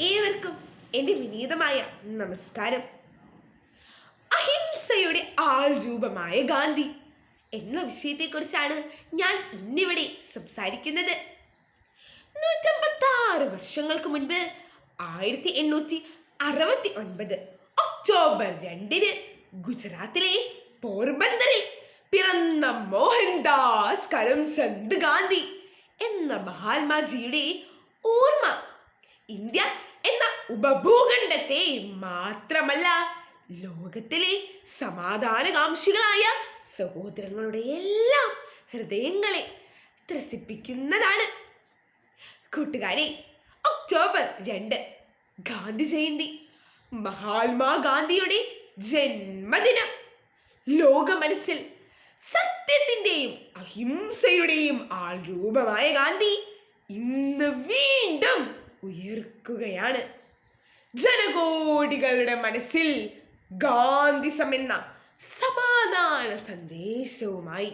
ഏവർക്കും എൻ്റെ വിനീതമായ നമസ്കാരം. അഹിംസയുടെ ആൾ രൂപമായ ഗാന്ധി എന്ന വിഷയത്തെക്കുറിച്ചാണ് ഞാൻ ഇന്നിവിടെ സംസാരിക്കുന്നത്. 156 വർഷങ്ങൾക്ക് മുൻപ് 1869 ഒക്ടോബർ 2 ഗുജറാത്തിലെ പോർബന്ദറിൽ പിറന്ന മോഹൻദാസ് കരംചന്ദ് ഗാന്ധി എന്ന മഹാത്മാജിയുടെ ഓർമ്മ ഇന്ത്യ എന്ന ഉപഭൂഖണ്ഡത്തെ മാത്രമല്ല, ലോകത്തിലെ സമാധാനകാംക്ഷികളായ സഹോദരങ്ങളുടെ എല്ലാം ഹൃദയങ്ങളെ ത്രസിപ്പിക്കുന്നതാണ്. കൂട്ടുകാരെ, ഒക്ടോബർ 2 ഗാന്ധി ജയന്തി, മഹാത്മാഗാന്ധിയുടെ ജന്മദിനം. ലോക മനസ്സിൽ സത്യത്തിൻ്റെയും അഹിംസയുടെയും ആൾ രൂപമായ ഗാന്ധി ഇന്ന് വീണ്ടും ഉയർക്കുകയാണ്. ജനകോടികളുടെ മനസ്സിൽ ഗാന്ധിസം എന്ന സമാധാന സന്ദേശവുമായി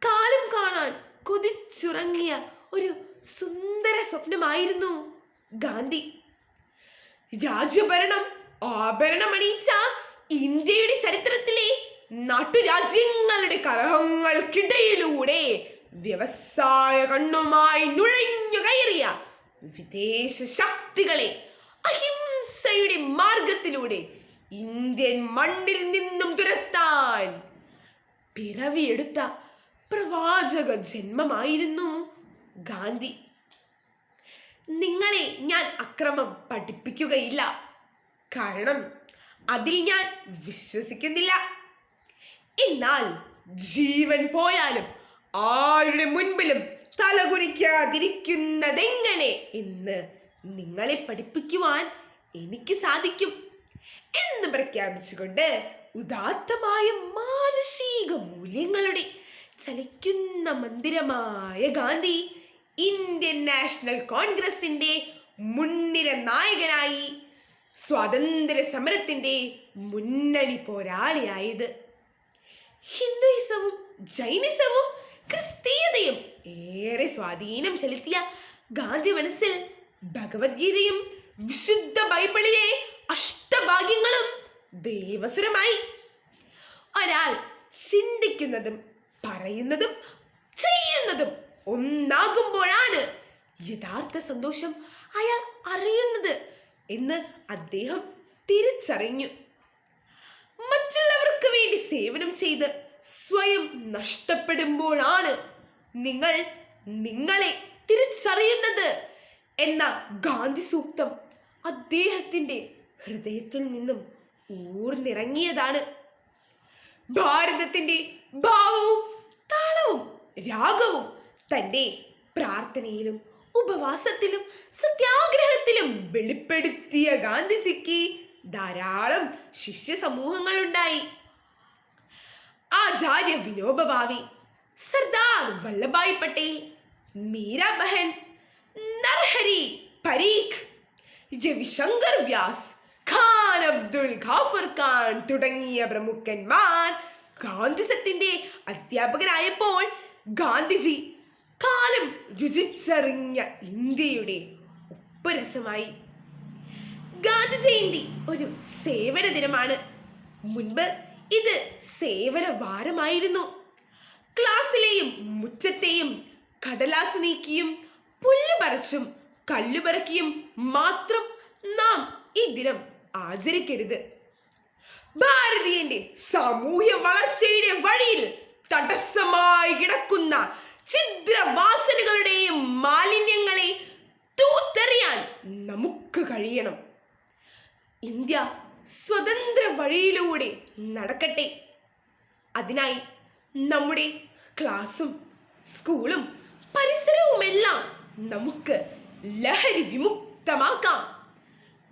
കാലം കാണാൻ കൊതിച്ചുറങ്ങിയ ഒരു സുന്ദര സ്വപ്നമായിരുന്നു ഗാന്ധി. രാജ്യഭരണം ആഭരണമണിയിച്ച ഇന്ത്യയുടെ ചരിത്രത്തിലെ നാട്ടുരാജ്യങ്ങളുടെ കലഹങ്ങൾക്കിടയിലൂടെ വ്യവസായ കണ്ണുമായി നുഴഞ്ഞു കയറിയ വിദേശ ശക്തികളെ അഹിംസയുടെ മാർഗത്തിലൂടെ ഇന്ത്യൻ മണ്ണിൽ നിന്നും തുരത്താൻ പിറവിയെടുത്ത പ്രവാചക ജന്മമായിരുന്നു ഗാന്ധി. നിങ്ങളെ ഞാൻ അക്രമം പഠിപ്പിക്കുകയില്ല, കാരണം അതിൽ ഞാൻ വിശ്വസിക്കുന്നില്ല. എന്നാൽ ജീവൻ പോയാലും ആരുടെ മുൻപിലും തലകുനിക്കാതിരിക്കുന്നതെങ്ങനെ എന്ന് നിങ്ങളെ പഠിപ്പിക്കുവാൻ എനിക്ക് സാധിക്കും എന്ന് പ്രഖ്യാപിച്ചുകൊണ്ട് ഉദാത്തമായ മാനുഷിക മൂല്യങ്ങളുടെ ചലിക്കുന്ന മന്ദിരമായ ഗാന്ധി ഇന്ത്യൻ നാഷണൽ കോൺഗ്രസിന്റെ മുൻനിര നായകനായി സ്വാതന്ത്ര്യ സമരത്തിന്റെ മുന്നണി പോരാളിയായത്. ഹിന്ദുയിസവും ജൈനിസവും ക്രിസ്തീയതയും ഏറെ സ്വാധീനം ചെലുത്തിയ ഗാന്ധി മനസ്സിൽ ഭഗവത്ഗീതയും വിശുദ്ധ ബൈബിളിലെ അഷ്ടഭാഗ്യങ്ങളും ദേവസുരമായി. ഒരാൾ ചിന്തിക്കുന്നതും പറയുന്നതും ചെയ്യുന്നതും ഒന്നാകുമ്പോഴാണ് യഥാർത്ഥ സന്തോഷം അയാൾ അറിയുന്നത് എന്ന് അദ്ദേഹം തിരിച്ചറിഞ്ഞു. മറ്റുള്ളവർക്ക് വേണ്ടി സേവനം ചെയ്ത് സ്വയം നഷ്ടപ്പെടുമ്പോഴാണ് നിങ്ങൾ നിങ്ങളെ തിരിച്ചറിയുന്നത് എന്ന ഗാന്ധി സൂക്തം അദ്ദേഹത്തിൻ്റെ ഹൃദയത്തിൽ നിന്നും ഊർന്നിറങ്ങിയതാണ്. ഭാരതത്തിൻ്റെ ഭാവവും താളവും രാഗവും തൻ്റെ പ്രാർത്ഥനയിലും ഉപവാസത്തിലും സത്യാഗ്രഹത്തിലും വെളിപ്പെടുത്തിയ ഗാന്ധിജിക്ക് ധാരാളം ശിഷ്യ സമൂഹങ്ങളുണ്ടായി. ആചാര്യ വിനോബ ഭാവെ, സർദാർ വല്ലഭായ് പട്ടേൽ, മീരാ ബഹൻ, നർഹരി പരീഖ്, രവിശങ്കർ വ്യാസ്, ഖാൻ അബ്ദുൽ ഖാഫർ ഖാൻ തുടങ്ങിയ പ്രമുഖന്മാർ ഗാന്ധിസത്തിന്റെ അധ്യാപകരായപ്പോൾ ഗാന്ധിജി കാലം രുചിച്ചറിഞ്ഞ ഇന്ത്യയുടെ ഉപ്പുരസമായി. ഗാന്ധി ജയന്തി ഒരു സേവന ദിനമാണ്. മുൻപ് ഇത് സേവന വാരമായിരുന്നു. ക്ലാസ്സിലെയും മുറ്റത്തെയും കടലാസ് നീക്കിയും പുല്ല് പറിച്ചും കല്ലുപറക്കിയും മാത്രം നാം ഈ ദിനം ആചരിക്കരുത്. ഭാരതീയന്റെ സാമൂഹ്യ വളർച്ചയുടെ വഴിയിൽ തടസ്സമായി കിടക്കുന്ന ഛിദ്രവാസനകളുടെയും മാലിന്യങ്ങളെ തൂത്തെറിയാൻ നമുക്ക് കഴിയണം. ഇന്ത്യ സ്വതന്ത്ര വഴിയിലൂടെ നടക്കട്ടെ. അതിനായി നമ്മുടെ ക്ലാസും സ്കൂളും പരിസരവുമെല്ലാം നമുക്ക് ലഹരി വിമുക്തമാക്കാം.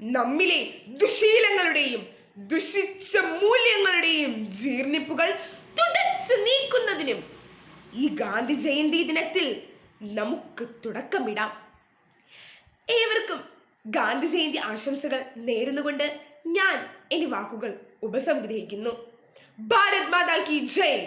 നമ്മിലെ ദുശീലങ്ങളുടെയും ദുഷിച്ച മൂല്യങ്ങളുടെയും ജീർണിപ്പുകൾ തുടച്ചു നീക്കുന്നതിനും ഈ ഗാന്ധി ജയന്തി ദിനത്തിൽ നമുക്ക് തുടക്കമിടാം. ഏവർക്കും ഗാന്ധി ജയന്തി ആശംസകൾ നേരുന്നുകൊണ്ട് ഞാൻ എൻ്റെ വാക്കുകൾ ഉപസംഗ്രഹിക്കുന്നു. ഭാരത് മാതാ കി ജയ്.